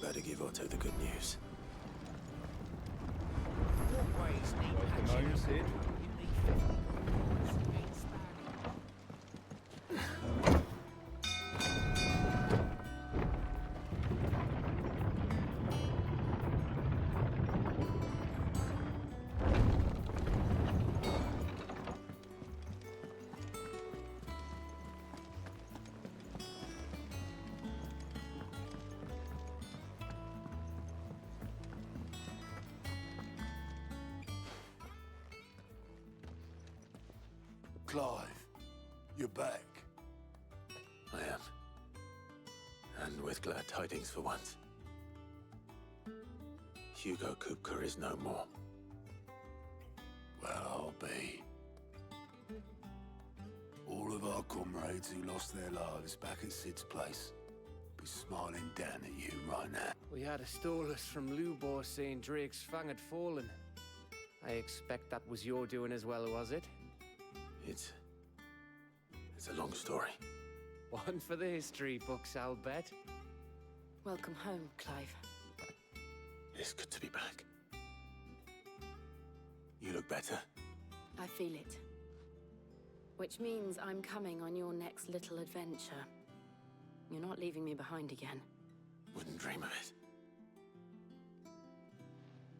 Better give Otto the good news. Walkways need Welcome patching home, up. Sid. You need 50 pounds. It's Clive, you're back. I am. And with glad tidings for once. Hugo Kupka is no more. Well, I'll be. All of our comrades who lost their lives back at Sid's place be smiling down at you right now. We had a stolus from Lubor saying Drake's fang had fallen. I expect that was your doing as well, was it? It's a long story. One for the history books, I'll bet. Welcome home, Clive. It's good to be back. You look better. I feel it. Which means I'm coming on your next little adventure. You're not leaving me behind again. Wouldn't dream of it.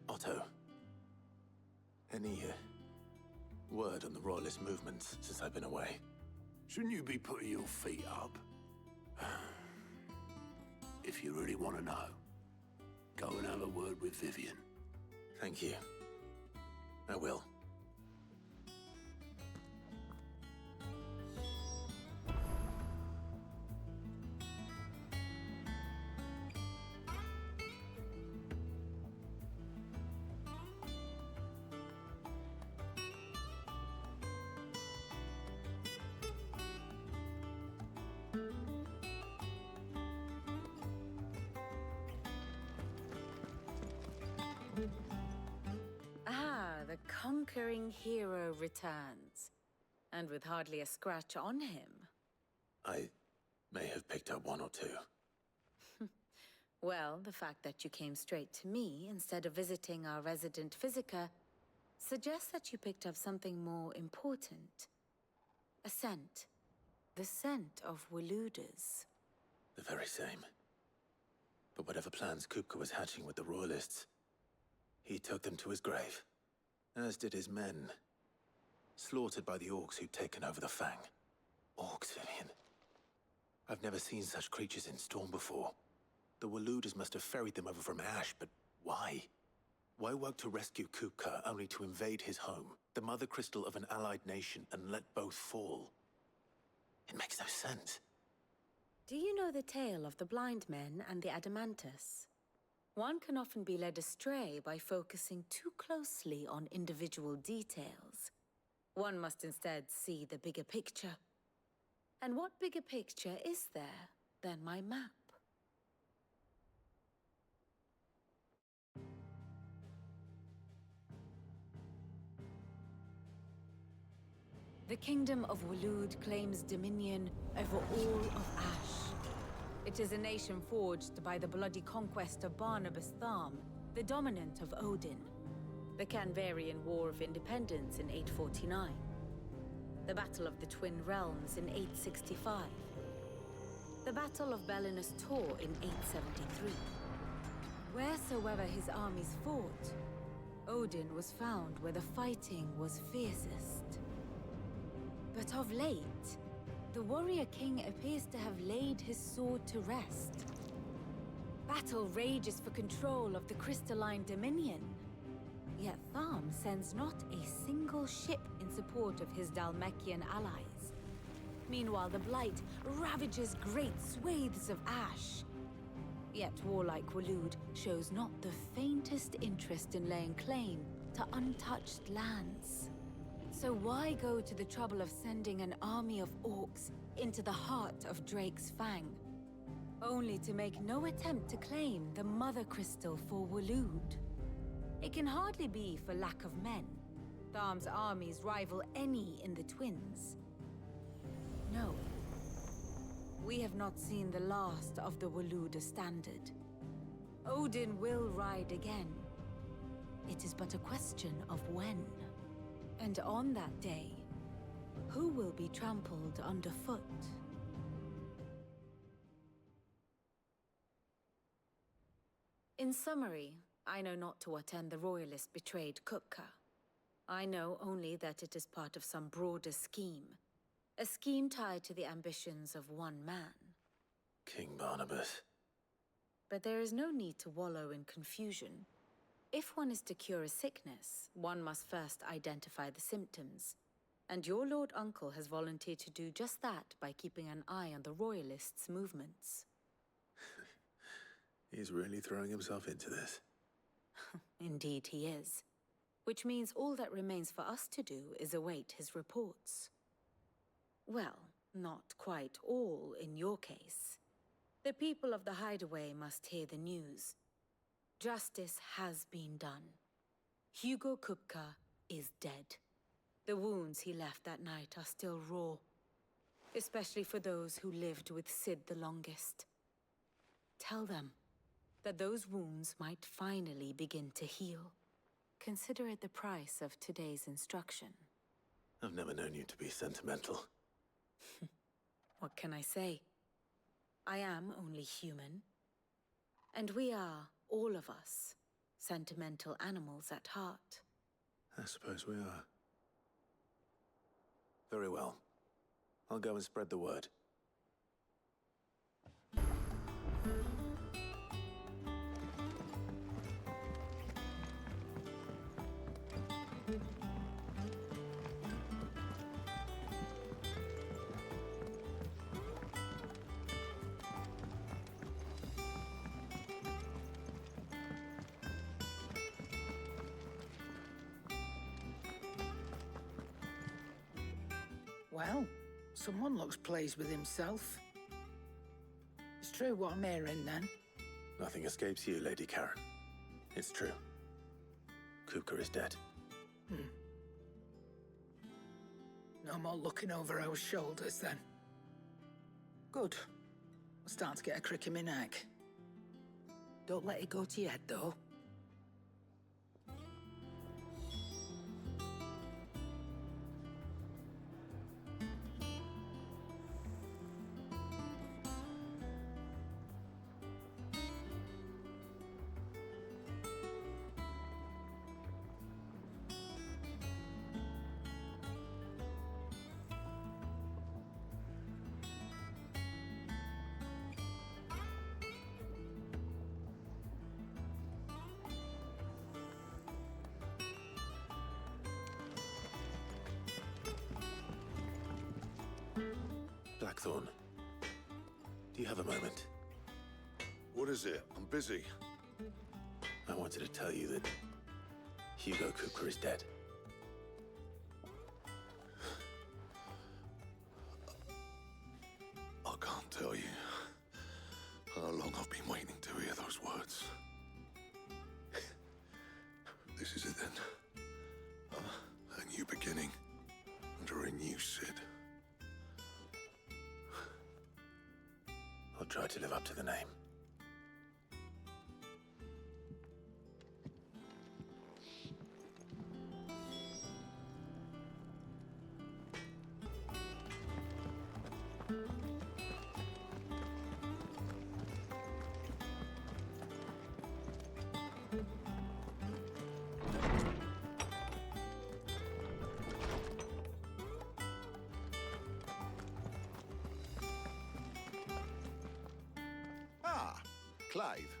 Otto. Any word on the Royalist movements since I've been away? Shouldn't you be putting your feet up? If you really want to know, go and have a word with Vivian. Thank you. I will. The conquering hero returns. And with hardly a scratch on him. I may have picked up one or two. Well, the fact that you came straight to me instead of visiting our resident physiker suggests that you picked up something more important. A scent. The scent of Waludas. The very same. But whatever plans Kupka was hatching with the Royalists, he took them to his grave. As did his men. Slaughtered by the orcs who'd taken over the Fang. Orcs, Vivian. I've never seen such creatures in Storm before. The Waludas must have ferried them over from Ash, but why? Why work to rescue Kupka only to invade his home, the mother crystal of an allied nation, and let both fall? It makes no sense. Do you know the tale of the blind men and the Adamantus? One can often be led astray by focusing too closely on individual details. One must instead see the bigger picture. And what bigger picture is there than my map? The Kingdom of Walud claims dominion over all of Ash. It is a nation forged by the bloody conquest of Barnabas Tharm, the dominant of Odin. The Canvarian War of Independence in 849. The Battle of the Twin Realms in 865. The Battle of Belinus Tor in 873. Wheresoever his armies fought, Odin was found where the fighting was fiercest. But of late, the warrior king appears to have laid his sword to rest. Battle rages for control of the crystalline dominion. Yet Tharm sends not a single ship in support of his Dhalmekian allies. Meanwhile, the Blight ravages great swathes of Ash. Yet warlike Walud shows not the faintest interest in laying claim to untouched lands. So why go to the trouble of sending an army of orcs into the heart of Drake's Fang, only to make no attempt to claim the Mother Crystal for Walud? It can hardly be for lack of men. Tharm's armies rival any in the Twins. No. We have not seen the last of the Waluda standard. Odin will ride again. It is but a question of when. And on that day, who will be trampled underfoot? In summary, I know not to what end the Royalist betrayed Kupka. I know only that it is part of some broader scheme. A scheme tied to the ambitions of one man. King Barnabas. But there is no need to wallow in confusion. If one is to cure a sickness, one must first identify the symptoms. And your Lord Uncle has volunteered to do just that by keeping an eye on the Royalists' movements. He's really throwing himself into this. Indeed he is. Which means all that remains for us to do is await his reports. Well, not quite all in your case. The people of the Hideaway must hear the news. Justice has been done. Hugo Kupka is dead. The wounds he left that night are still raw. Especially for those who lived with Sid the longest. Tell them that those wounds might finally begin to heal. Consider it the price of today's instruction. I've never known you to be sentimental. What can I say? I am only human. And we are, all of us, sentimental animals at heart. I suppose we are. Very well. I'll go and spread the word. Well, someone looks pleased with himself. It's true what I'm hearing, then. Nothing escapes you, Lady Karen. It's true. Kupka is dead. No more looking over our shoulders, then. Good. I'm starting to get a crick in my neck. Don't let it go to your head, though. Blackthorn, do you have a moment? What is it? I'm busy. I wanted to tell you that Hugo Kupka is dead. I can't tell you how long I've been waiting to hear those words. This is it then. A new beginning under a new Sid. I'll try to live up to the name. Clive,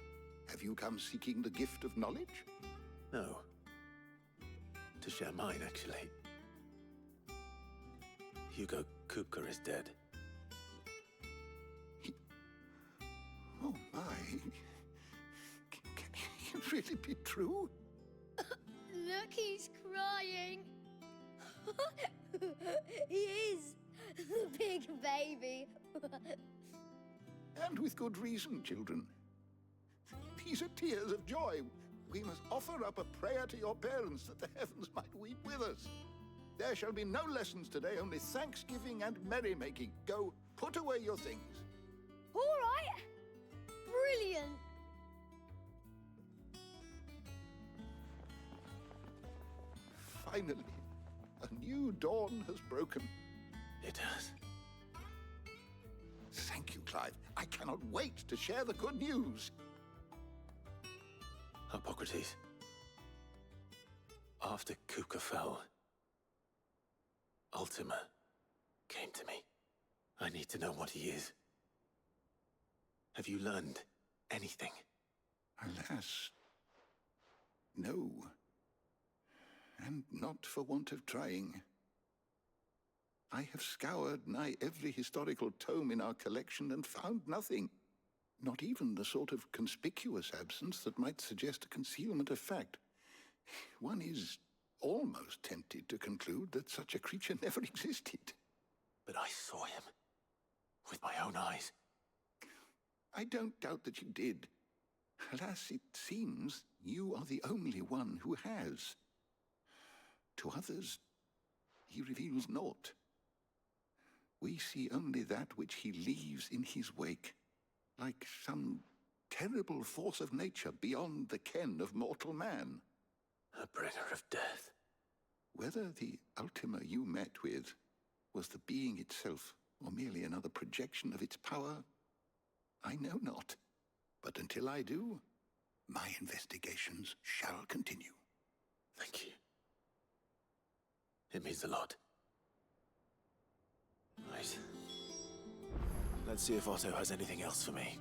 have you come seeking the gift of knowledge? No. To share mine, actually. Hugo Kupka is dead. Oh my. Can it really be true? Look, he's crying. He is. The big baby. And with good reason, children. These are tears of joy. We must offer up a prayer to your parents that the heavens might weep with us. There shall be no lessons today, only thanksgiving and merrymaking. Go, put away your things. All right. Brilliant. Finally, a new dawn has broken. It has. Thank you, Clive. I cannot wait to share the good news. Hippocrates. After Kupka fell, Ultima came to me. I need to know what he is. Have you learned anything? Alas, no. And not for want of trying. I have scoured nigh every historical tome in our collection and found nothing. Not even the sort of conspicuous absence that might suggest a concealment of fact. One is almost tempted to conclude that such a creature never existed. But I saw him. With my own eyes. I don't doubt that you did. Alas, it seems you are the only one who has. To others, he reveals naught. We see only that which he leaves in his wake, like some terrible force of nature beyond the ken of mortal man. A bringer of death. Whether the Ultima you met with was the being itself, or merely another projection of its power, I know not. But until I do, my investigations shall continue. Thank you. It means a lot. Right. Let's see if Otto has anything else for me.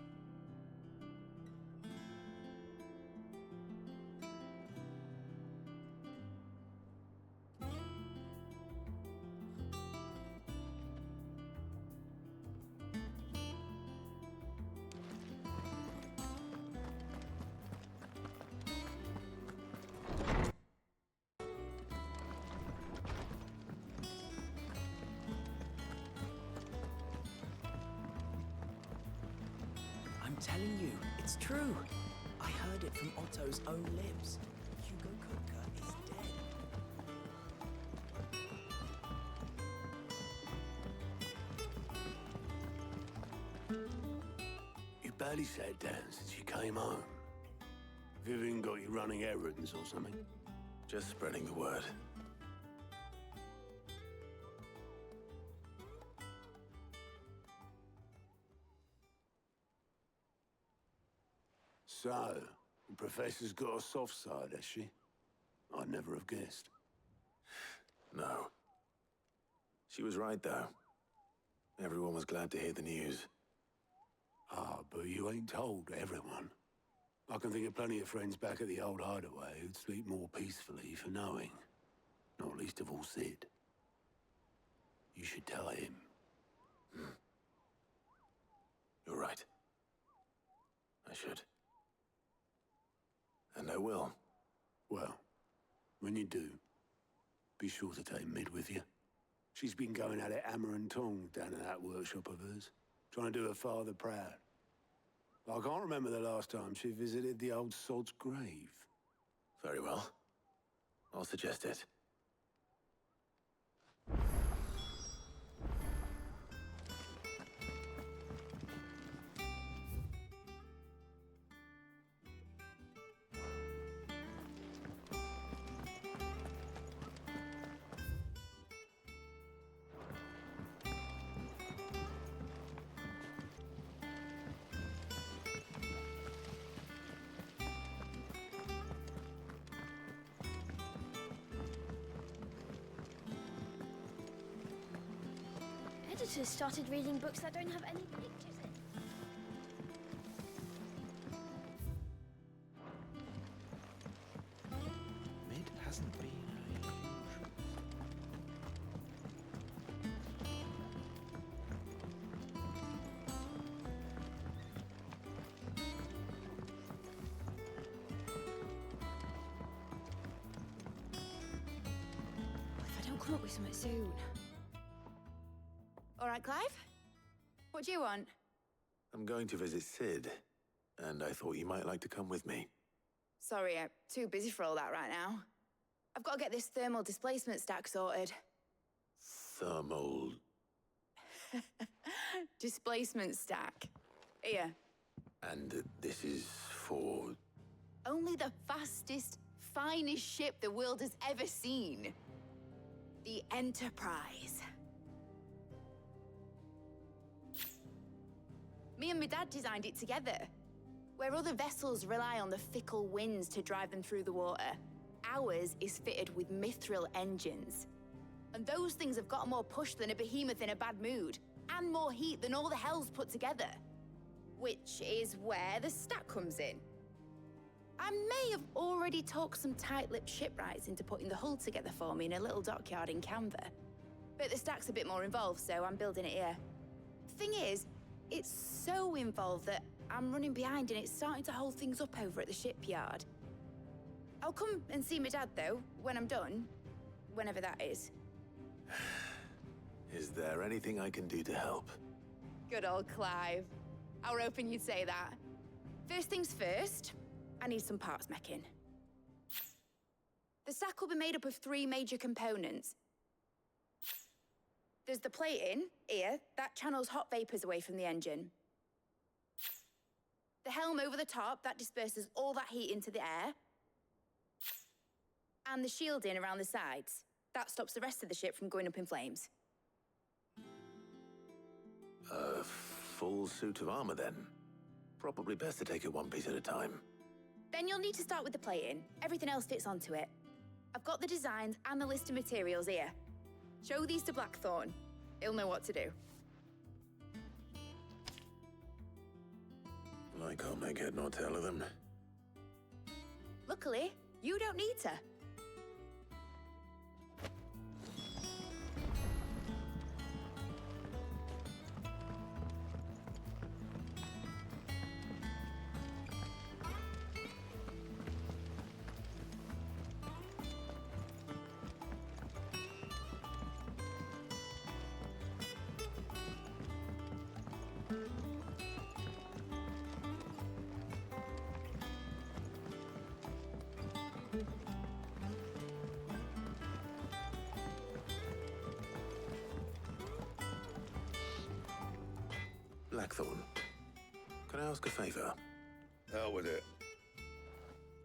I'm telling you, it's true. I heard it from Otto's own lips. Hugo Kupka is dead. You barely sat down since you came home. Vivian got you running errands or something? Just spreading the word. So, the Professor's got a soft side, has she? I'd never have guessed. No. She was right, though. Everyone was glad to hear the news. Ah, but you ain't told everyone. I can think of plenty of friends back at the old hideaway who'd sleep more peacefully for knowing. Not least of all Sid. You should tell him. You're right. I should. And I will. Well, when you do, be sure to take Mid with you. She's been going at it hammer and tongs down at that workshop of hers, trying to do her father proud. I can't remember the last time she visited the old sod's grave. Very well. I'll suggest it. Editors started reading books that don't have any pictures in. Mid hasn't been her usual. If I don't come up with something soon. All right, Clive? What do you want? I'm going to visit Sid, and I thought you might like to come with me. Sorry, I'm too busy for all that right now. I've got to get this thermal displacement stack sorted. Thermal... Displacement stack. Here. And this is for... Only the fastest, finest ship the world has ever seen. The Enterprise. Me and my dad designed it together. Where other vessels rely on the fickle winds to drive them through the water, ours is fitted with mithril engines. And those things have got more push than a behemoth in a bad mood, and more heat than all the hells put together. Which is where the stack comes in. I may have already talked some tight-lipped shipwrights into putting the hull together for me in a little dockyard in Canva. But the stack's a bit more involved, so I'm building it here. Thing is, it's so involved that I'm running behind and it's starting to hold things up over at the shipyard. I'll come and see my dad, though, when I'm done. Whenever that is. Is there anything I can do to help? Good old Clive. I were hoping you'd say that. First things first, I need some parts making. The stack will be made up of 3 major components. There's the plating, here, that channels hot vapors away from the engine. The helm over the top, that disperses all that heat into the air. And the shielding around the sides. That stops the rest of the ship from going up in flames. A full suit of armor, then. Probably best to take it one piece at a time. Then you'll need to start with the plating. Everything else fits onto it. I've got the designs and the list of materials here. Show these to Blackthorn. He'll know what to do. I can't make head nor tail of them. Luckily, you don't need to. Blackthorn, can I ask a favor? Out with it.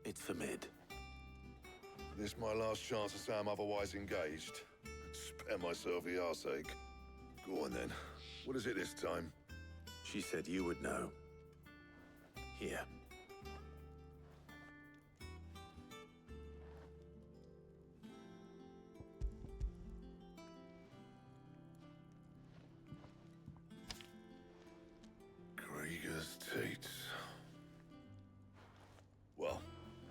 It's for Mid. This my last chance to say I'm otherwise engaged. Spare myself the arseache. Go on then. What is it this time? She said you would know. Here. Krieger's teats. Well,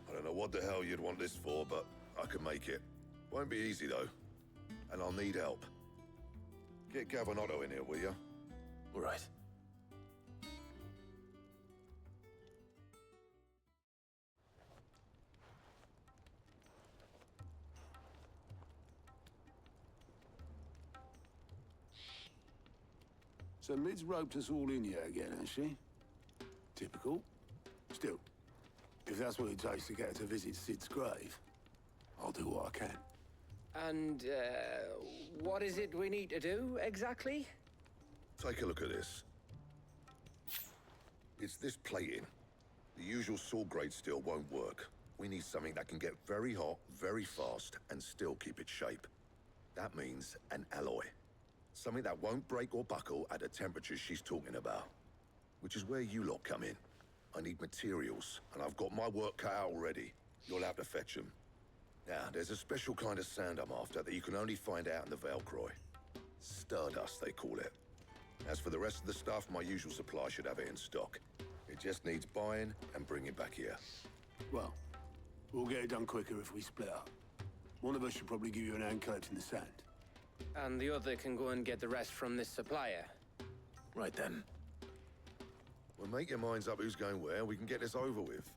I don't know what the hell you'd want this for, but I can make it. Won't be easy, though. And I'll need help. Get Gavin-Otto in here, will you? All right. So Mid's roped us all in here again, has she? Typical. Still, if that's what it takes to get her to visit Sid's grave, I'll do what I can. And, what is it we need to do, exactly? Take a look at this. It's this plating. The usual sword grade steel won't work. We need something that can get very hot, very fast, and still keep its shape. That means an alloy. Something that won't break or buckle at the temperatures she's talking about. Which is where you lot come in. I need materials, and I've got my work cut out already. You'll have to fetch them. Now, there's a special kind of sand I'm after that you can only find out in the Valcroy. Stardust, they call it. As for the rest of the stuff, my usual supply should have it in stock. It just needs buying and bringing back here. Well, we'll get it done quicker if we split up. One of us should probably give you an hand collecting the sand. And the other can go and get the rest from this supplier. Right then. Well, make your minds up who's going where, and we can get this over with.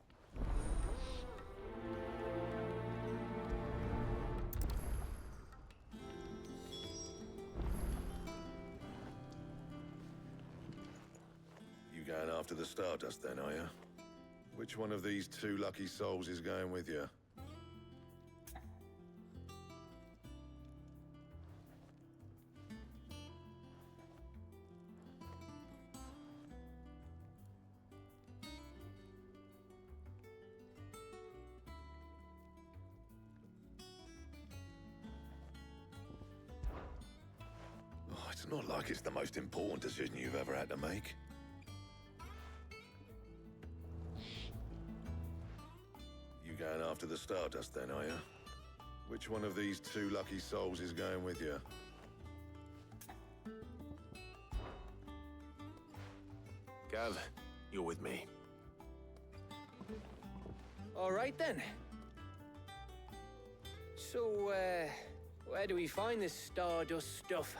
You going after the Stardust then, are you? Which one of these 2 lucky souls is going with you? It's not like it's the most important decision you've ever had to make. You going after the Stardust then, are you? Which one of these two lucky souls is going with you? Gav, you're with me. All right then. So, where do we find this Stardust stuff?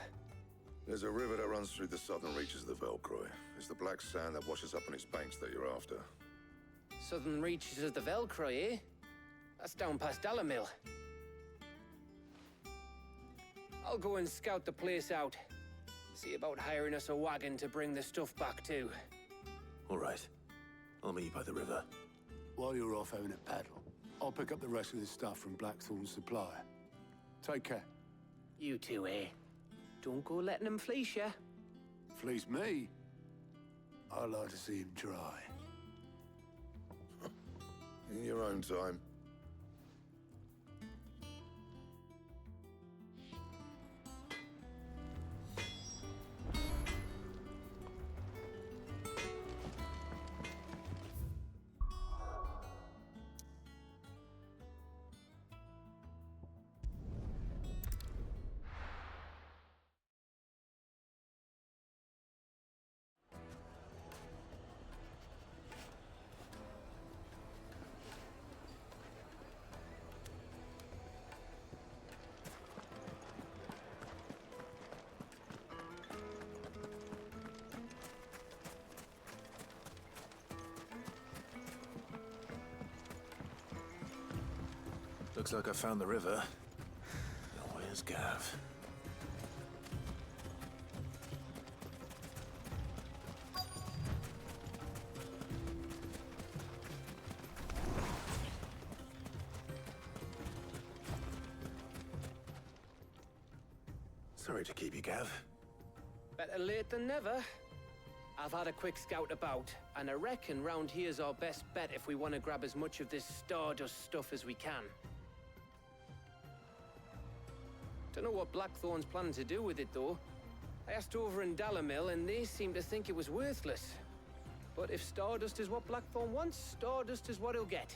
There's a river that runs through the southern reaches of the Velcroy. It's the black sand that washes up on its banks that you're after. Southern reaches of the Velcroy, eh? That's down past Dalamil. I'll go and scout the place out. See about hiring us a wagon to bring the stuff back to. All right. I'll meet you by the river. While you're off having a paddle, I'll pick up the rest of this stuff from Blackthorn's supply. Take care. You two, eh? Don't go letting them fleece ya. Fleece me? I'd like to see him try. In your own time. Looks like I found the river. Now where's Gav? Sorry to keep you, Gav. Better late than never. I've had a quick scout about, and I reckon round here's our best bet if we want to grab as much of this Stardust stuff as we can. Don't know what Blackthorn's planning to do with it, though. I asked over in Dalamil, and they seem to think it was worthless. But if Stardust is what Blackthorn wants, Stardust is what he'll get.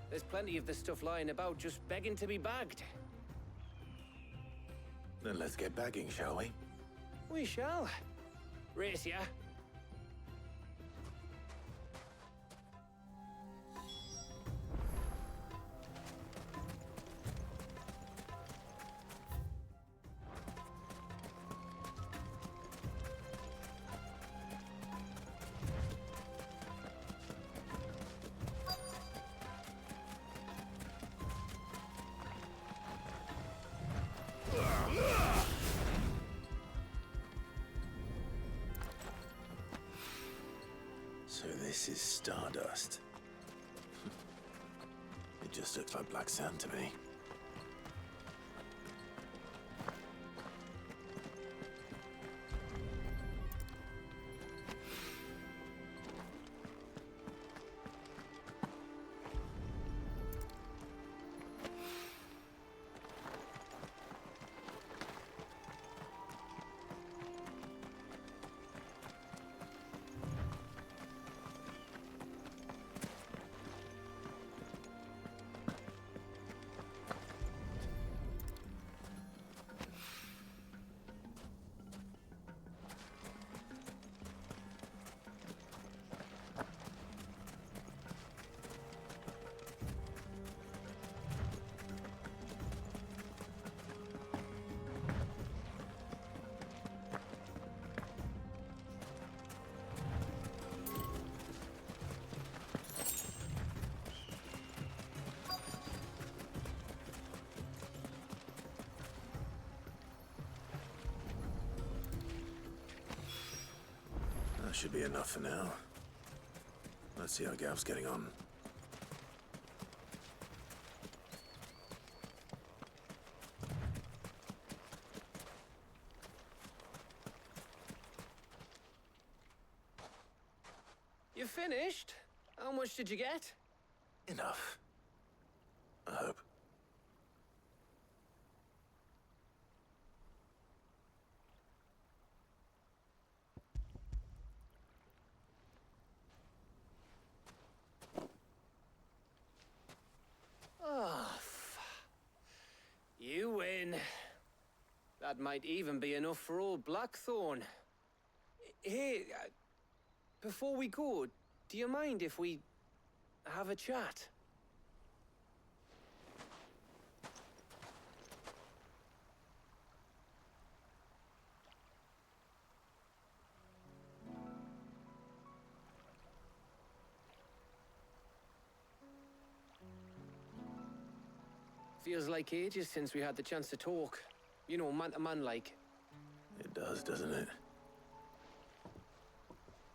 There's plenty of this stuff lying about, just begging to be bagged. Then let's get bagging, shall we? We shall. Race ya. So this is Stardust. It just looks like black sand to me. That should be enough for now. Let's see how Gav's getting on. You finished? How much did you get? Enough. I hope. That might even be enough for old Blackthorn. Hey, before we go, do you mind if we have a chat? Feels like ages since we had the chance to talk. You know, man to man like. It does, doesn't it?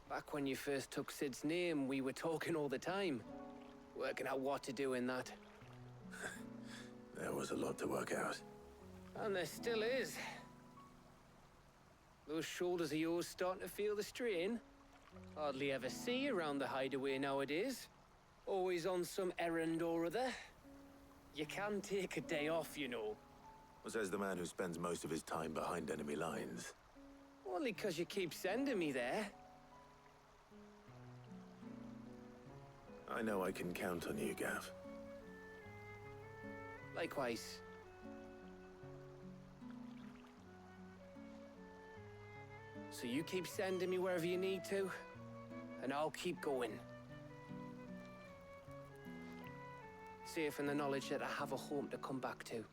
Back when you first took Sid's name, we were talking all the time. Working out what to do in that. There was a lot to work out. And there still is. Those shoulders of yours starting to feel the strain. Hardly ever see you around the hideaway nowadays. Always on some errand or other. You can take a day off, you know. Says the man who spends most of his time behind enemy lines. Only 'cause you keep sending me there. I know I can count on you, Gav. Likewise. So you keep sending me wherever you need to, and I'll keep going. Safe in the knowledge that I have a home to come back to.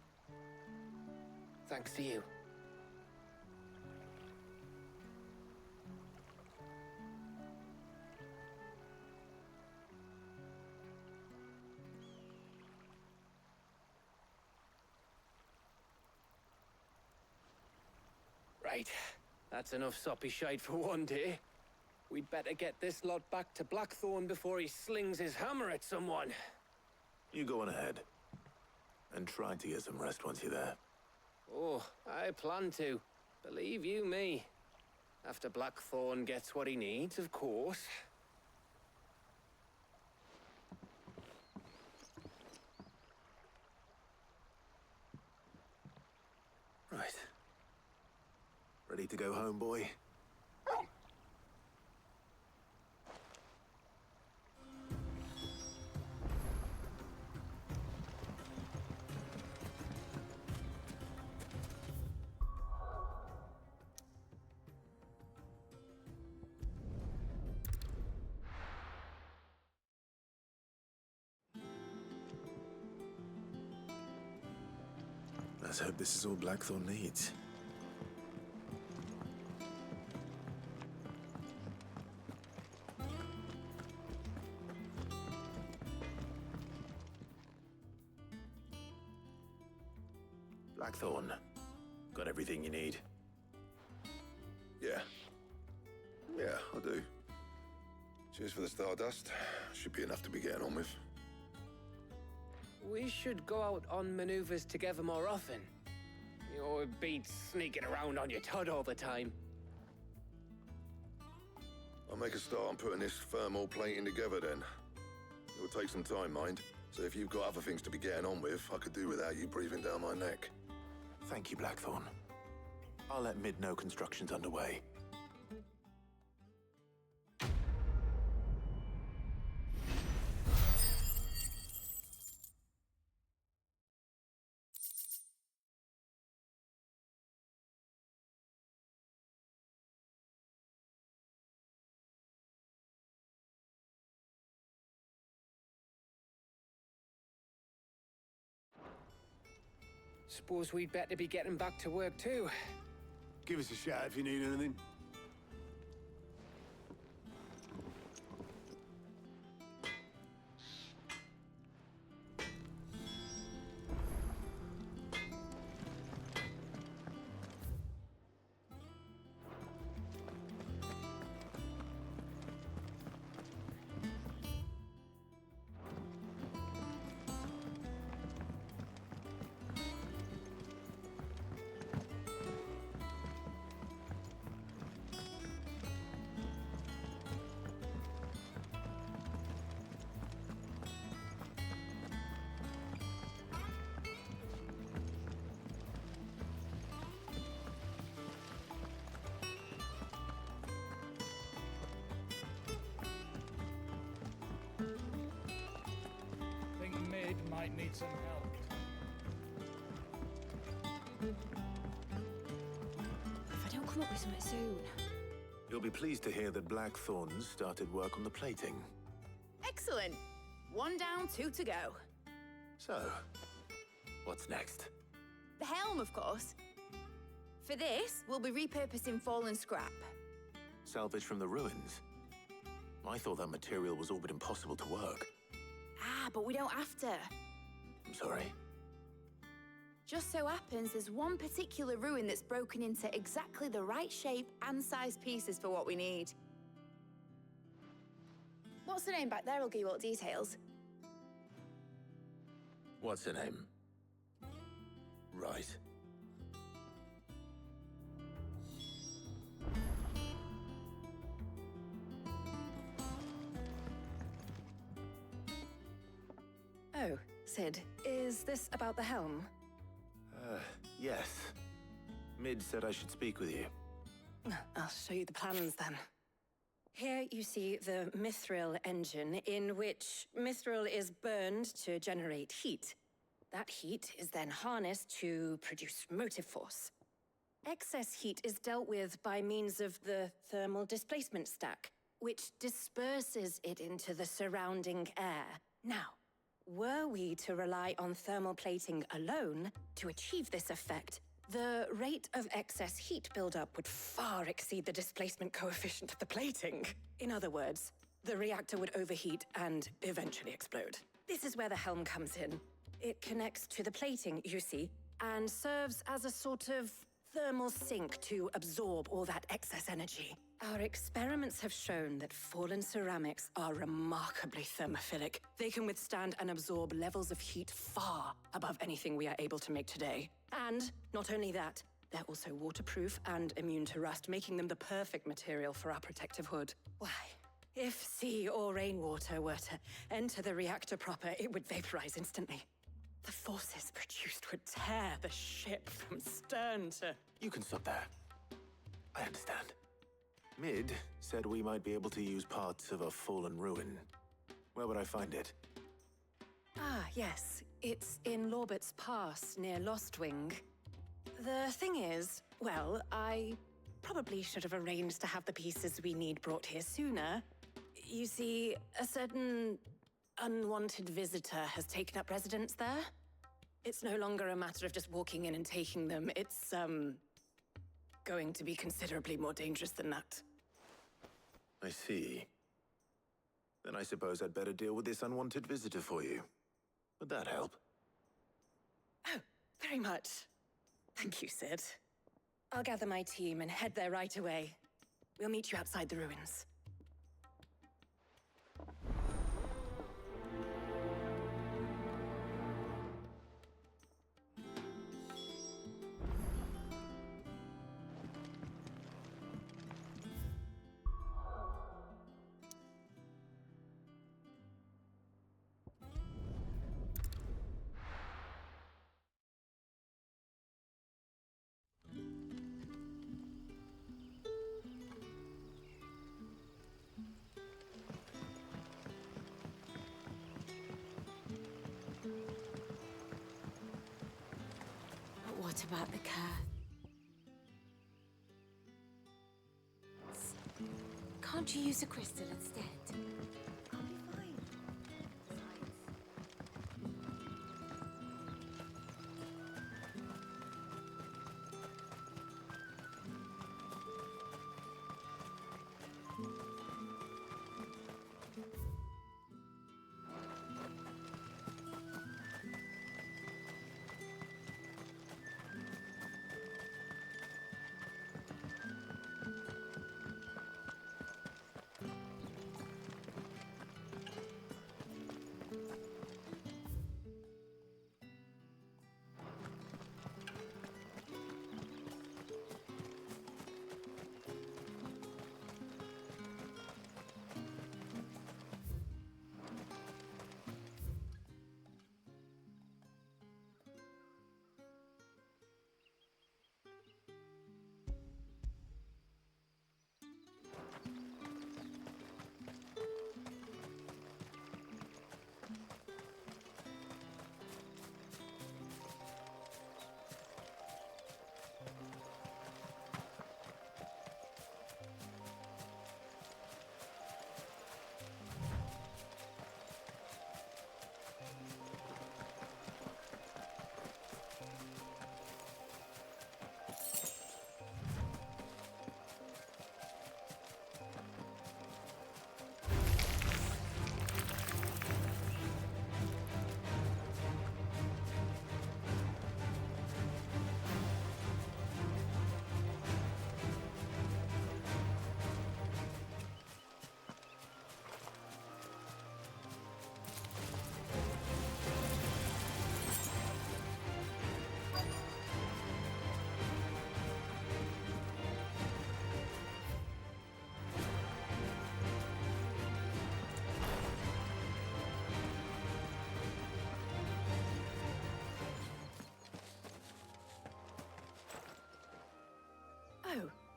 Thanks to you. Right. That's enough soppy shite for one day. We'd better get this lot back to Blackthorn before he slings his hammer at someone. You go on ahead. And try to get some rest once you're there. Oh, I plan to. Believe you me. After Blackthorn gets what he needs, of course. Right. Ready to go home, boy? Let's hope this is all Blackthorn needs. Blackthorn, got everything you need? Yeah. Yeah, I do. Cheers for the Stardust. Should be enough to be getting on with. We should go out on maneuvers together more often. You know, it beats sneaking around on your Todd all the time. I'll make a start on putting this thermal plating together then. It will take some time, mind. So if you've got other things to be getting on with, I could do without you breathing down my neck. Thank you, Blackthorn. I'll let Mid know construction's underway. Suppose we'd better be getting back to work too. Give us a shout if you need anything. Might need some help. come up with something soon. You'll be pleased to hear that Blackthorn started work on the plating. Excellent. 1 down, 2 to go. So, what's next? The helm, of course. For this, we'll be repurposing fallen scrap. Salvage from the ruins? I thought that material was all but impossible to work. Ah, but we don't have to. I'm sorry. Just so happens there's one particular ruin that's broken into exactly the right shape and size pieces for what we need. What's the name back there? I'll give you all the details. What's her name? Right. Oh, Sid, is this about the helm? Yes. Mid said I should speak with you. I'll show you the plans then. Here you see the mithril engine, in which mithril is burned to generate heat. That heat is then harnessed to produce motive force. Excess heat is dealt with by means of the thermal displacement stack, which disperses it into the surrounding air. Now, were we to rely on thermal plating alone to achieve this effect, the rate of excess heat buildup would far exceed the displacement coefficient of the plating. In other words, the reactor would overheat and eventually explode. This is where the helm comes in. It connects to the plating, you see, and serves as a sort of thermal sink to absorb all that excess energy. Our experiments have shown that fallen ceramics are remarkably thermophilic. They can withstand and absorb levels of heat far above anything we are able to make today. And not only that, they're also waterproof and immune to rust, making them the perfect material for our protective hood. Why, if sea or rainwater were to enter the reactor proper, it would vaporize instantly. The forces produced would tear the ship from stern to... You can stop there. I understand. Mid said we might be able to use parts of a fallen ruin. Where would I find it? Ah, yes. It's in Lorbert's Pass, near Lostwing. The thing is, well, I probably should have arranged to have the pieces we need brought here sooner. You see, a certain unwanted visitor has taken up residence there. It's no longer a matter of just walking in and taking them. It's, going to be considerably more dangerous than that. I see. Then I suppose I'd better deal with this unwanted visitor for you. Would that help? Oh, very much. Thank you, Sid. I'll gather my team and head there right away. We'll meet you outside the ruins. What about the curse? Can't you use a crystal instead? I'll be fine.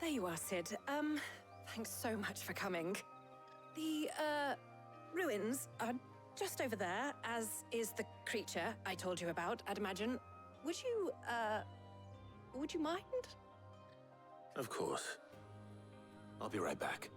There you are, Sid. Thanks so much for coming. The, ruins are just over there, as is the creature I told you about, I'd imagine. Would you mind? Of course. I'll be right back.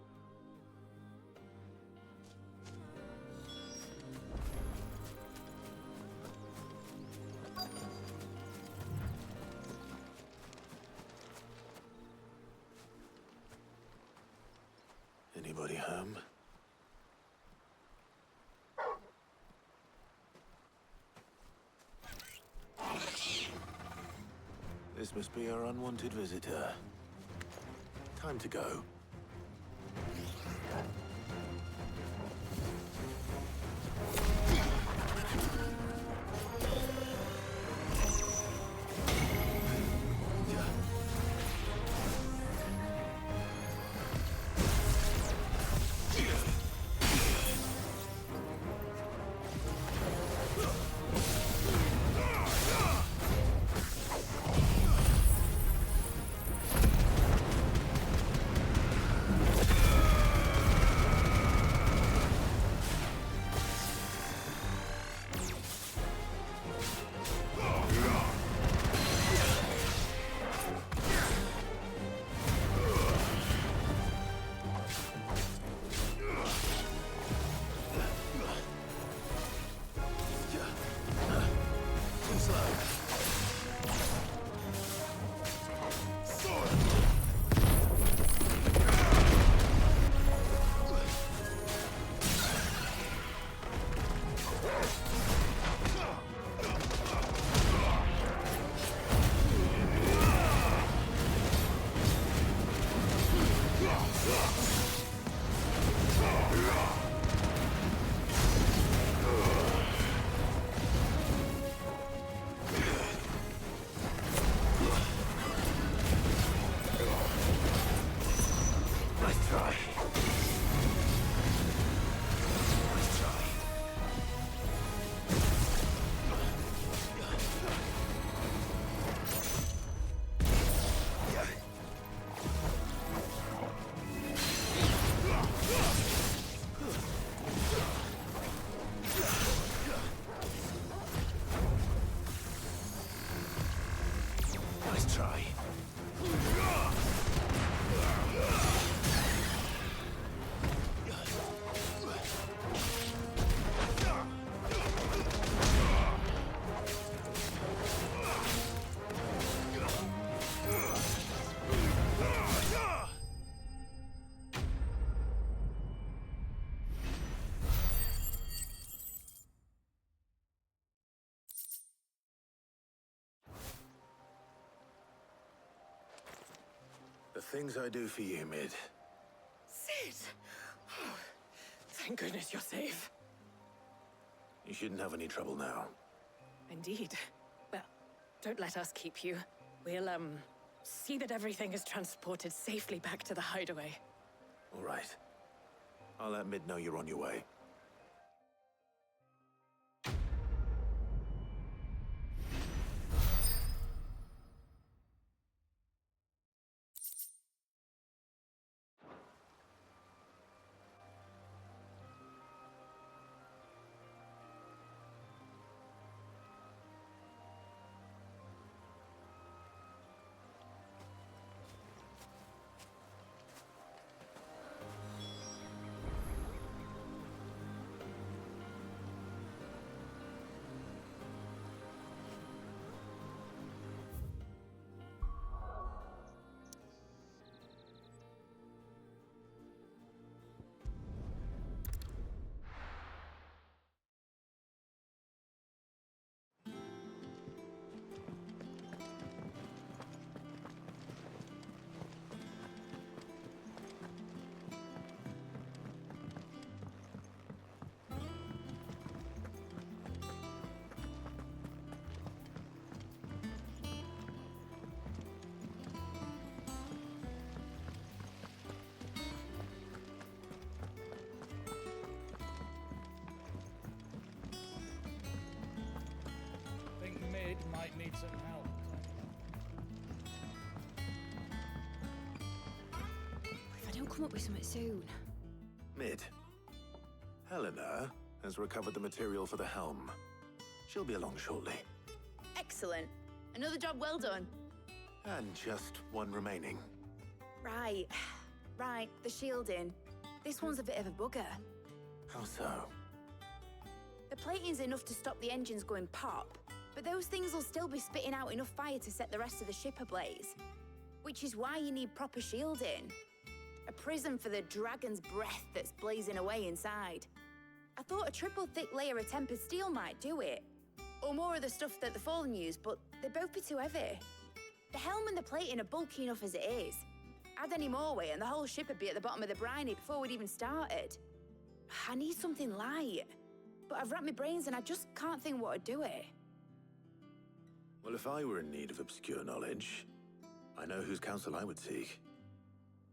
Anybody home? This must be our unwanted visitor. Time to go. The things I do for you, Mid. Sid! Oh, thank goodness you're safe. You shouldn't have any trouble now. Indeed. Well, don't let us keep you. We'll, see that everything is transported safely back to the hideaway. All right. I'll let Mid know you're on your way. come up with something soon. Mid. Helena has recovered the material for the helm. She'll be along shortly. Excellent. Another job well done. And just one remaining. Right. Right, the shielding. This one's a bit of a bugger. How so? The plating's enough to stop the engines going pop, but those things will still be spitting out enough fire to set the rest of the ship ablaze. Which is why you need proper shielding. A prison for the dragon's breath that's blazing away inside. I thought a triple thick layer of tempered steel might do it. Or more of the stuff that the Fallen use, but they'd both be too heavy. The helm and the plating are bulky enough as it is. Add any more weight and the whole ship would be at the bottom of the briny before we'd even started. I need something light. But I've racked my brains and I just can't think what would do it. Well, if I were in need of obscure knowledge, I know whose counsel I would seek.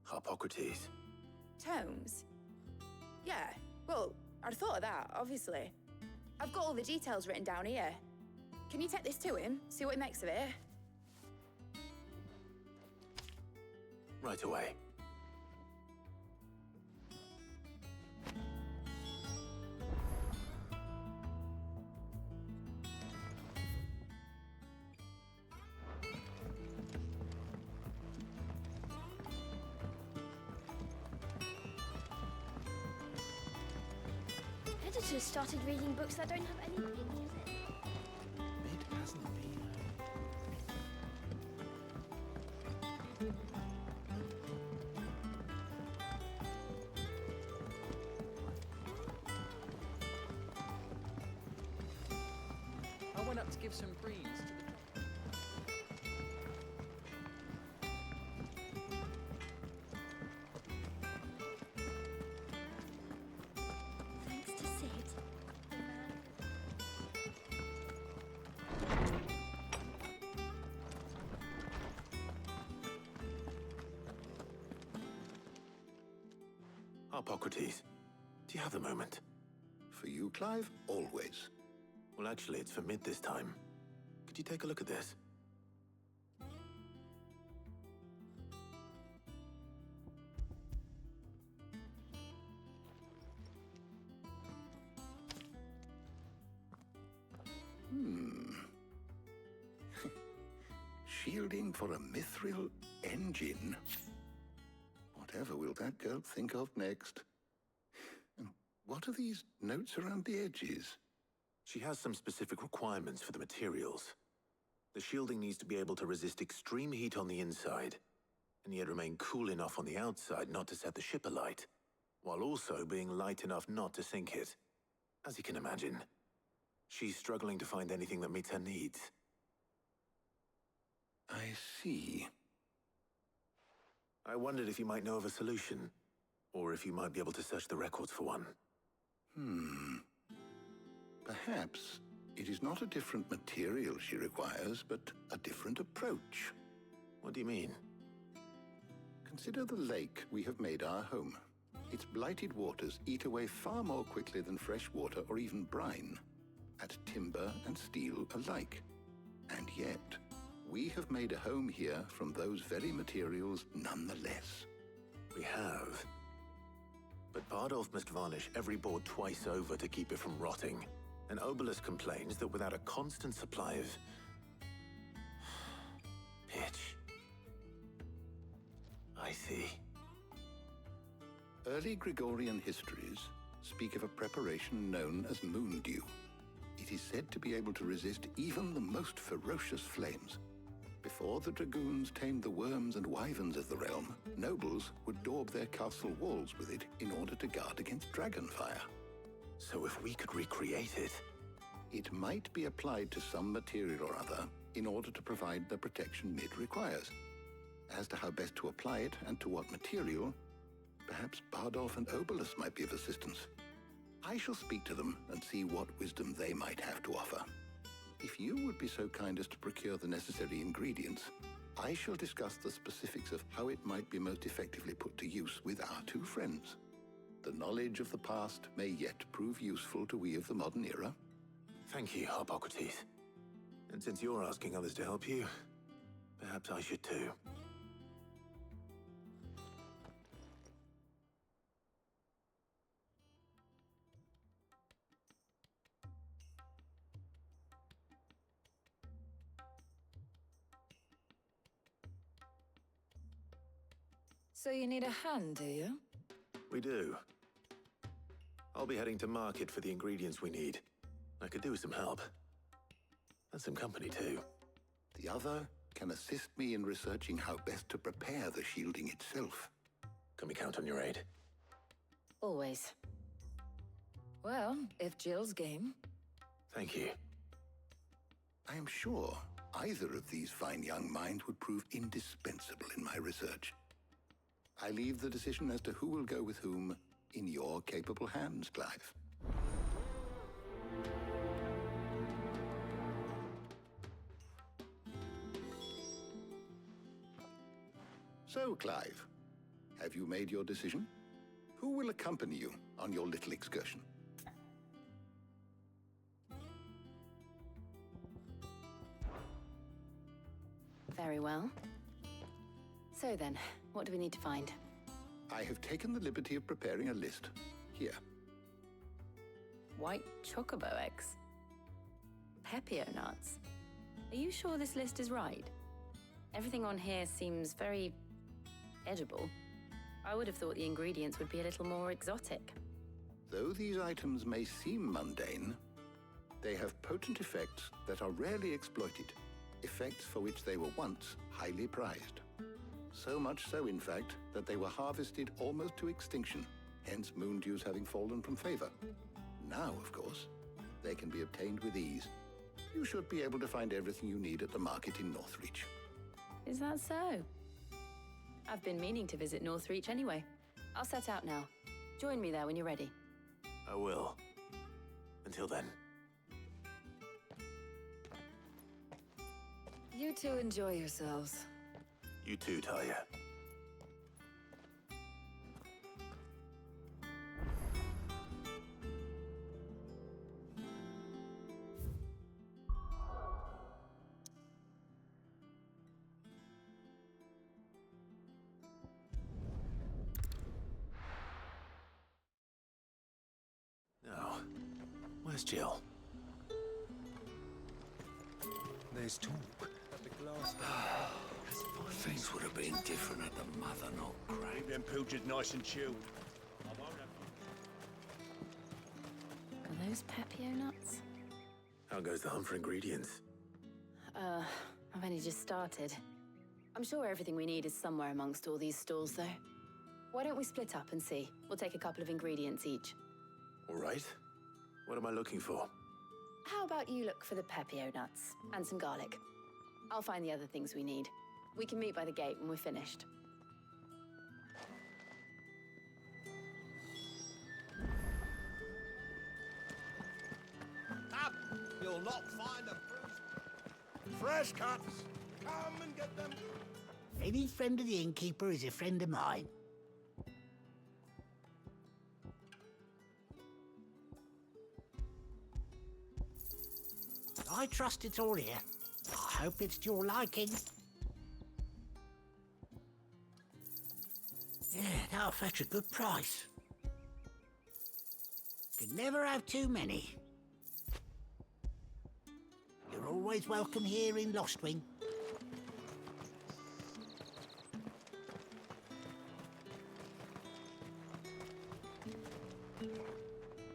Harpocrates. Tomes? Yeah, well, I'd thought of that, obviously. I've got all the details written down here. Can you take this to him, see what he makes of it? Right away. Editors started reading books that don't have any pictures in. Mid hasn't been. I went up to give some greens to the. Thanks to Sid. Harpocrates, do you have a moment? For you, Clive, always. Well, actually, it's for Mid this time. Could you take a look at this? Shielding for a mithril engine. Whatever will that girl think of next? And what are these notes around the edges? She has some specific requirements for the materials. The shielding needs to be able to resist extreme heat on the inside, and yet remain cool enough on the outside not to set the ship alight, while also being light enough not to sink it. As you can imagine, she's struggling to find anything that meets her needs. I see. I wondered if you might know of a solution, or if you might be able to search the records for one. Perhaps it is not a different material she requires, but a different approach. What do you mean? Consider the lake we have made our home. Its blighted waters eat away far more quickly than fresh water or even brine, at timber and steel alike. And yet, we have made a home here from those very materials nonetheless. We have. But Bardolph must varnish every board twice over to keep it from rotting. And Obelus complains that without a constant supply of pitch. I see. Early Gregorian histories speak of a preparation known as moon dew. It is said to be able to resist even the most ferocious flames. Before the dragoons tamed the worms and wyverns of the realm, nobles would daub their castle walls with it in order to guard against dragon fire. So if we could recreate it... It might be applied to some material or other in order to provide the protection Mid requires. As to how best to apply it and to what material, perhaps Bardolph and Obelus might be of assistance. I shall speak to them and see what wisdom they might have to offer. If you would be so kind as to procure the necessary ingredients, I shall discuss the specifics of how it might be most effectively put to use with our two friends. The knowledge of the past may yet prove useful to we of the modern era. Thank you, Harpocrates. And since you're asking others to help you, perhaps I should too. So you need a hand, do you? We do. I'll be heading to market for the ingredients we need. I could do with some help. And some company, too. The other can assist me in researching how best to prepare the shielding itself. Can we count on your aid? Always. Well, if Jill's game. Thank you. I am sure either of these fine young minds would prove indispensable in my research. I leave the decision as to who will go with whom in your capable hands, Clive. So, Clive, have you made your decision? Who will accompany you on your little excursion? Very well. So then, what do we need to find? I have taken the liberty of preparing a list. Here. White chocobo eggs. Pepio nuts. Are you sure this list is right? Everything on here seems very edible. I would have thought the ingredients would be a little more exotic. Though these items may seem mundane, they have potent effects that are rarely exploited, effects for which they were once highly prized. So much so, in fact, that they were harvested almost to extinction, hence moon dews having fallen from favor. Now, of course, they can be obtained with ease. You should be able to find everything you need at the market in Northreach. Is that so? I've been meaning to visit Northreach anyway. I'll set out now. Join me there when you're ready. I will. Until then. You two enjoy yourselves. You too, Talia. Now, where's Jill? There's talk. Things would have been different had the mother not cracked. Keep them pilchards nice and chilled. Are those Pepio nuts? How goes the hunt for ingredients? I've only just started. I'm sure everything we need is somewhere amongst all these stalls, though. Why don't we split up and see? We'll take a couple of ingredients each. All right. What am I looking for? How about you look for the Pepio nuts and some garlic? I'll find the other things we need. We can meet by the gate when we're finished. Up! You'll not find a bruise. Fresh cuts. Come and get them. Any friend of the innkeeper is a friend of mine. I trust it's all here. I hope it's to your liking. Yeah, that'll fetch a good price. Could never have too many. You're always welcome here in Lostwing.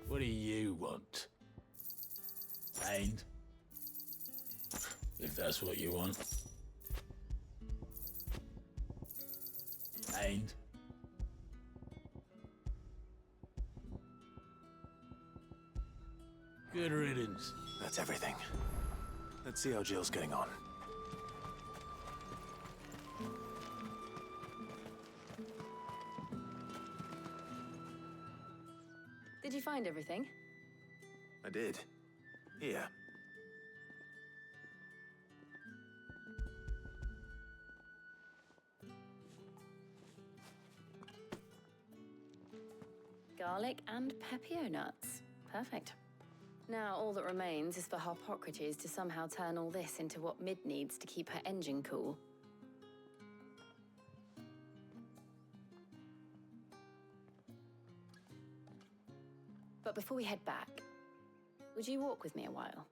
What do you want? And if that's what you want. And good riddance. That's everything. Let's see how Jill's getting on. Did you find everything? I did. Here. Garlic and Pepio nuts. Perfect. Now all that remains is for Harpocrates to somehow turn all this into what Mid needs to keep her engine cool. But before we head back, would you walk with me a while?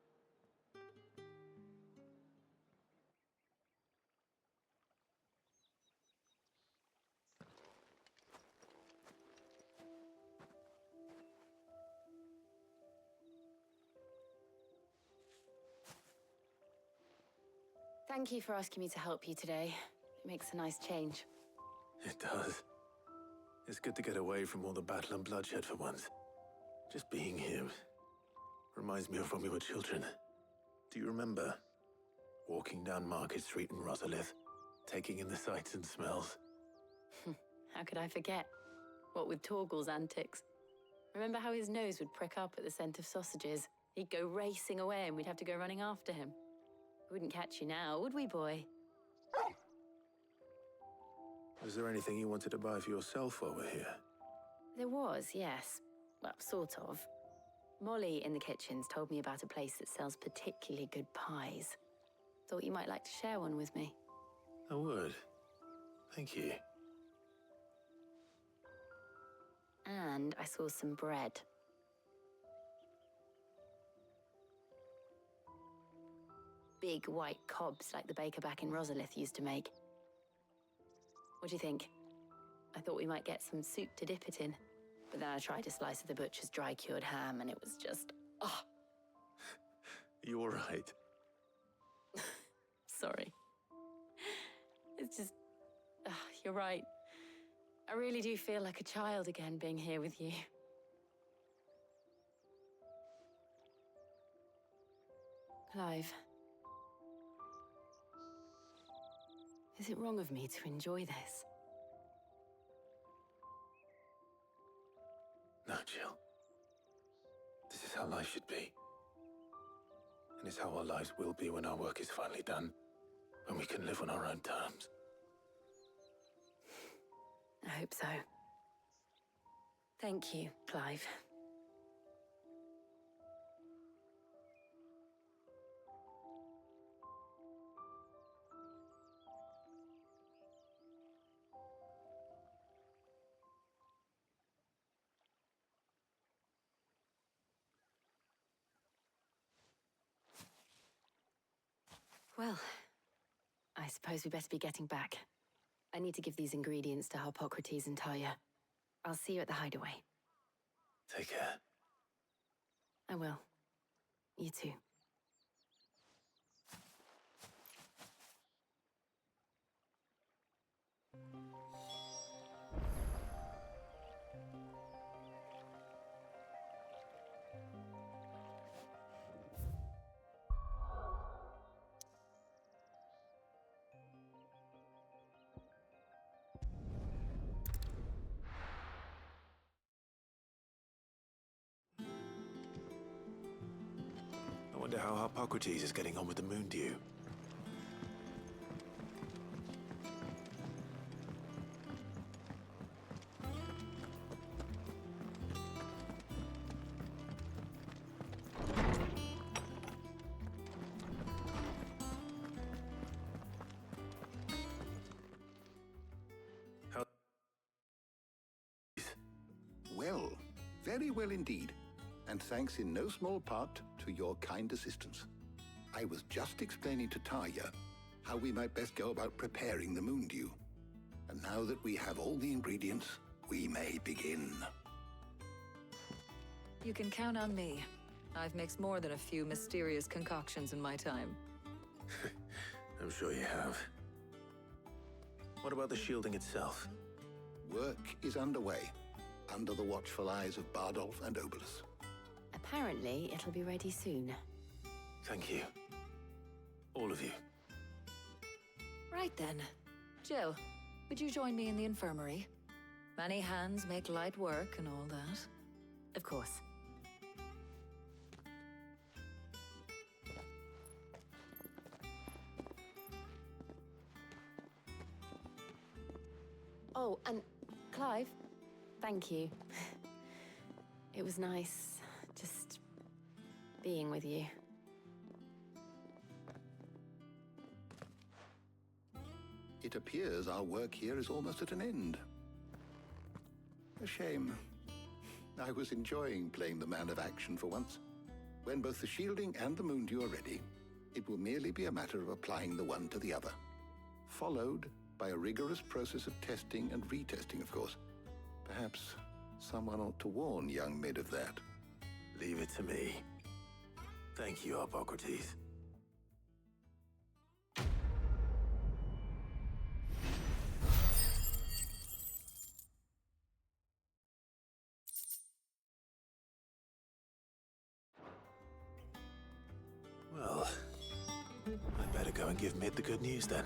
Thank you for asking me to help you today. It makes a nice change. It does. It's good to get away from all the battle and bloodshed for once. Just being here reminds me of when we were children. Do you remember? Walking down Market Street in Rosaria, taking in the sights and smells. How could I forget? What with Torgal's antics. Remember how his nose would prick up at the scent of sausages? He'd go racing away and we'd have to go running after him. We wouldn't catch you now, would we, boy? Was there anything you wanted to buy for yourself while we're here? There was, yes. Well, sort of. Molly in the kitchens told me about a place that sells particularly good pies. Thought you might like to share one with me. I would. Thank you. And I saw some bread. Big white cobs like the baker back in Rosalith used to make. What do you think? I thought we might get some soup to dip it in. But then I tried a slice of the butcher's dry-cured ham and it was just... oh! You all right? Sorry. It's just... you're right. I really do feel like a child again being here with you. Clive. Is it wrong of me to enjoy this? No, Jill. This is how life should be. And it's how our lives will be when our work is finally done. When we can live on our own terms. I hope so. Thank you, Clive. Well, I suppose we better be getting back. I need to give these ingredients to Harpocrates and Talia. I'll see you at the hideaway. Take care. I will. You too. I wonder how Harpocrates is getting on with the moon dew. Well, very well indeed. And thanks in no small part to your kind assistance. I was just explaining to Talia how we might best go about preparing the moon dew. And now that we have all the ingredients, we may begin. You can count on me. I've mixed more than a few mysterious concoctions in my time. I'm sure you have. What about the shielding itself? Work is underway, under the watchful eyes of Bardolph and Obolus. Apparently, it'll be ready soon. Thank you. All of you. Right then. Jill, would you join me in the infirmary? Many hands make light work and all that. Of course. Oh, and Clive, thank you. It was nice just being with you. It appears our work here is almost at an end. A shame. I was enjoying playing the man of action for once. When both the shielding and the moon dew are ready, it will merely be a matter of applying the one to the other. Followed by a rigorous process of testing and retesting, of course. Perhaps someone ought to warn young Mid of that. Leave it to me. Thank you, Harpocrates. go and give Mid the good news then.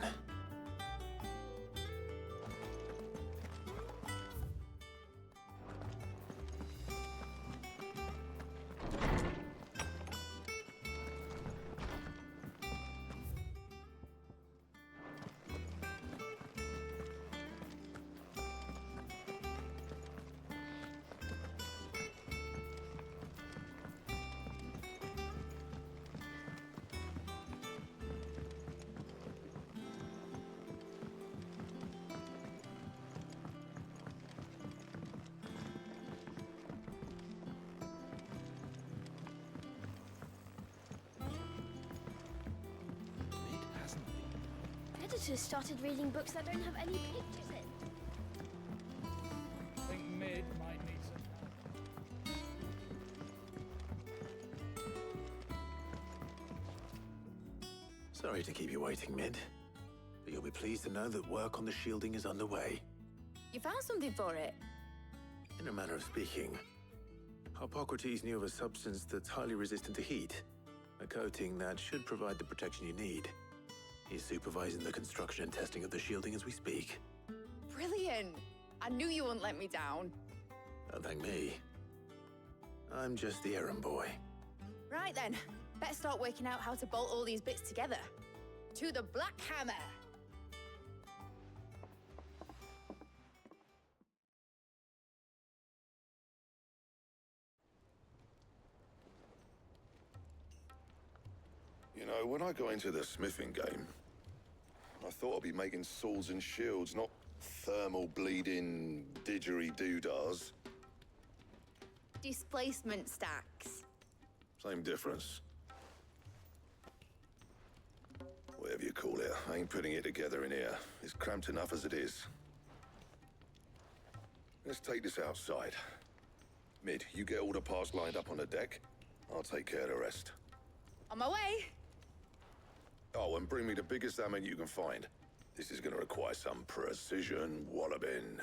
Editors started reading books that don't have any pictures in. I think Mid might need some help. Sorry to keep you waiting, Mid. But you'll be pleased to know that work on the shielding is underway. You found something for it? In a manner of speaking, Hippocrates knew of a substance that's highly resistant to heat. A coating that should provide the protection you need. He's supervising the construction and testing of the shielding as we speak. Brilliant! I knew you wouldn't let me down. Don't thank me. I'm just the errand boy. Right then, better start working out how to bolt all these bits together. To the Black Hammer! You know, when I got into the smithing game, I thought I'd be making swords and shields, not thermal bleeding didgeridoo-dahs. Displacement stacks. Same difference. Whatever you call it, I ain't putting it together in here. It's cramped enough as it is. Let's take this outside. Mid, you get all the parts lined up on the deck. I'll take care of the rest. On my way! Oh, and bring me the biggest hammer you can find. This is gonna require some precision walloping.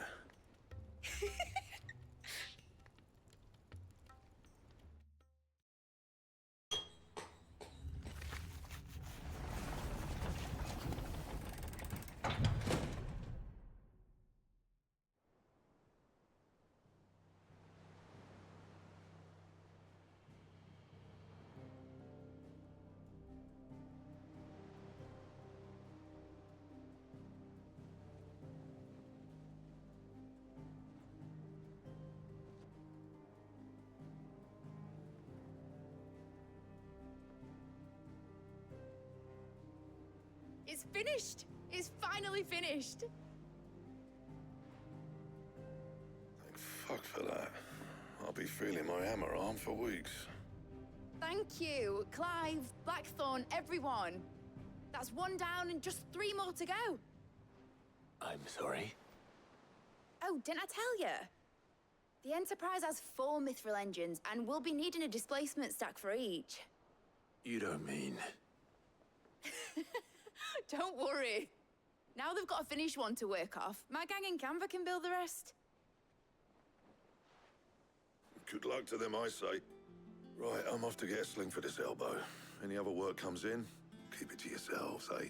It's finished! It's finally finished! Thank fuck for that. I'll be feeling my hammer arm for weeks. Thank you, Clive, Blackthorn, everyone. That's one down and just 3 more to go. I'm sorry. Oh, didn't I tell you? The Enterprise has 4 mithril engines, and we'll be needing a displacement stack for each. You don't mean... Don't worry. Now they've got a finished one to work off. My gang in Canva can build the rest. Good luck to them, I say. Right, I'm off to get a sling for this elbow. Any other work comes in, keep it to yourselves, eh?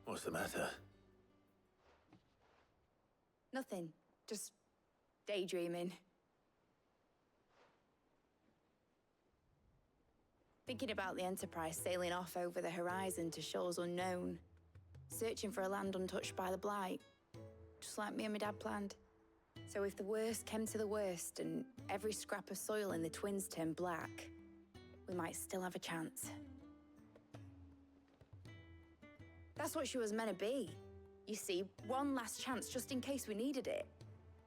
What's the matter? Nothing. Just daydreaming. Thinking about the Enterprise sailing off over the horizon to shores unknown. Searching for a land untouched by the Blight. Just like me and my dad planned. So if the worst came to the worst and every scrap of soil in the Twins turned black, we might still have a chance. That's what she was meant to be. You see, one last chance just in case we needed it.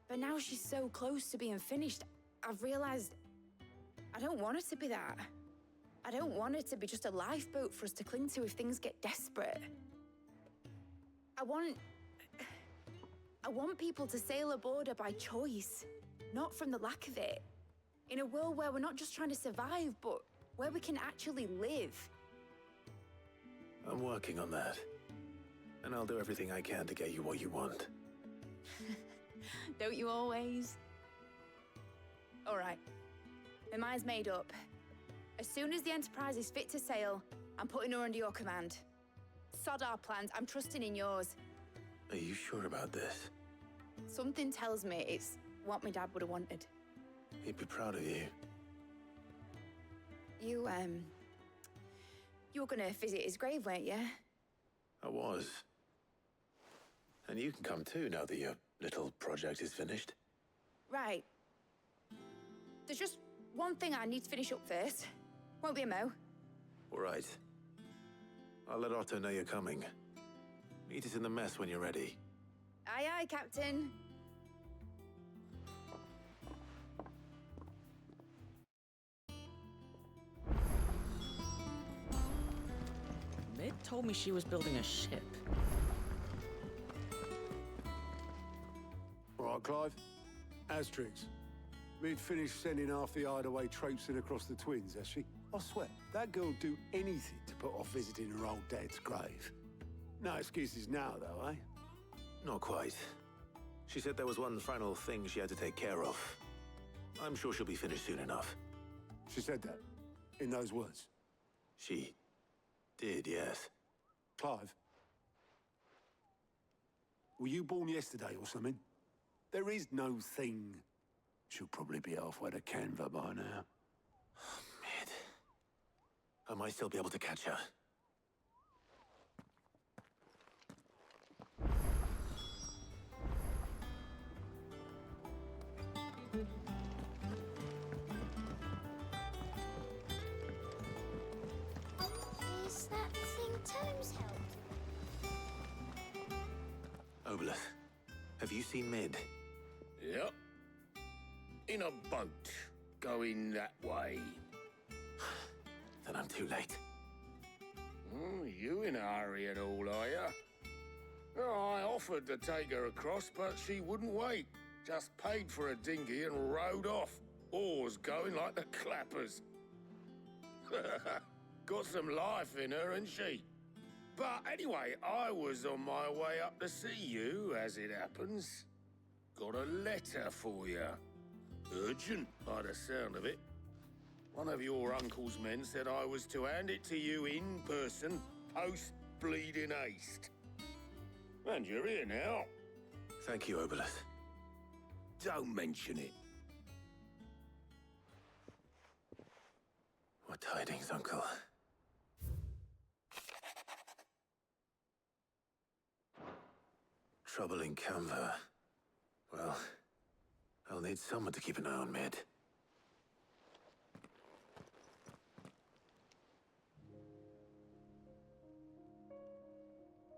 But now she's so close to being finished, I've realized I don't want it to be that. I don't want it to be just a lifeboat for us to cling to if things get desperate. I want people to sail aboard her by choice, not from the lack of it. In a world where we're not just trying to survive, but where we can actually live. I'm working on that. And I'll do everything I can to get you what you want. Don't you always? All right. My mind's made up. As soon as the Enterprise is fit to sail, I'm putting her under your command. Sod our plans, I'm trusting in yours. Are you sure about this? Something tells me it's what my dad would have wanted. He'd be proud of you. You were gonna visit his grave, weren't you? I was. And you can come too, now that your little project is finished. Right. There's just one thing I need to finish up first. Won't be a mo. All right. I'll let Otto know you're coming. Meet us in the mess when you're ready. Aye, aye, Captain. Mid told me she was building a ship. All right, Clive. Asterix. We'd finished sending half the hideaway traipsing across the twins, has she? I swear, that girl'd do anything to put off visiting her old dad's grave. No excuses now, though, eh? Not quite. She said there was one final thing she had to take care of. I'm sure she'll be finished soon enough. She said that? In those words? She did, yes. Clive? Were you born yesterday or something? There is no thing. She'll probably be halfway to Canva by now. Mid. I might still be able to catch her. Is that thing Tomes held? Obolus, have you seen Mid? Yep. In a boat, going that way. Then I'm too late. You in a hurry and all, are ya? Oh, I offered to take her across, but she wouldn't wait. Just paid for a dinghy and rowed off. Oars going like the clappers. Got some life in her, ain't she? But anyway, I was on my way up to see you, as it happens. Got a letter for you. Urgent, by the sound of it. One of your uncle's men said I was to hand it to you in person, post-bleeding haste. And you're here now. Thank you, Obolus. Don't mention it. What tidings, Uncle? Trouble in Canva. Well, I'll need someone to keep an eye on Mid.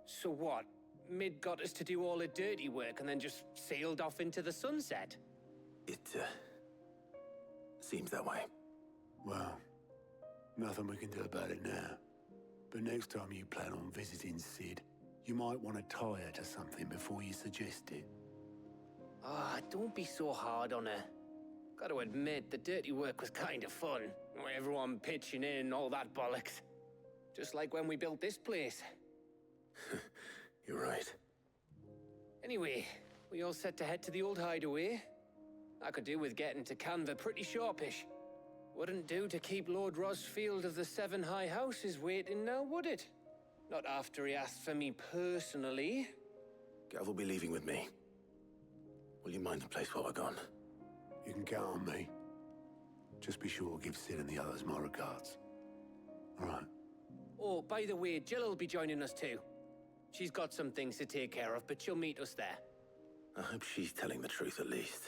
So what? Mid got us to do all the dirty work and then just sailed off into the sunset? It, seems that way. Well, nothing we can do about it now. But next time you plan on visiting Sid, you might want to tie her to something before you suggest it. Ah, don't be so hard on her. Got to admit, the dirty work was kind of fun. Everyone pitching in, all that bollocks. Just like when we built this place. You're right. Anyway, we all set to head to the old hideaway. I could do with getting to Canva pretty sharpish. Wouldn't do to keep Lord Rosfield of the Seven High Houses waiting now, would it? Not after he asked for me personally. Gav will be leaving with me. Will you mind the place while we're gone? You can count on me. Just be sure to give Sid and the others my regards. All right. Oh, by the way, Jill will be joining us too. She's got some things to take care of, but she'll meet us there. I hope she's telling the truth at least.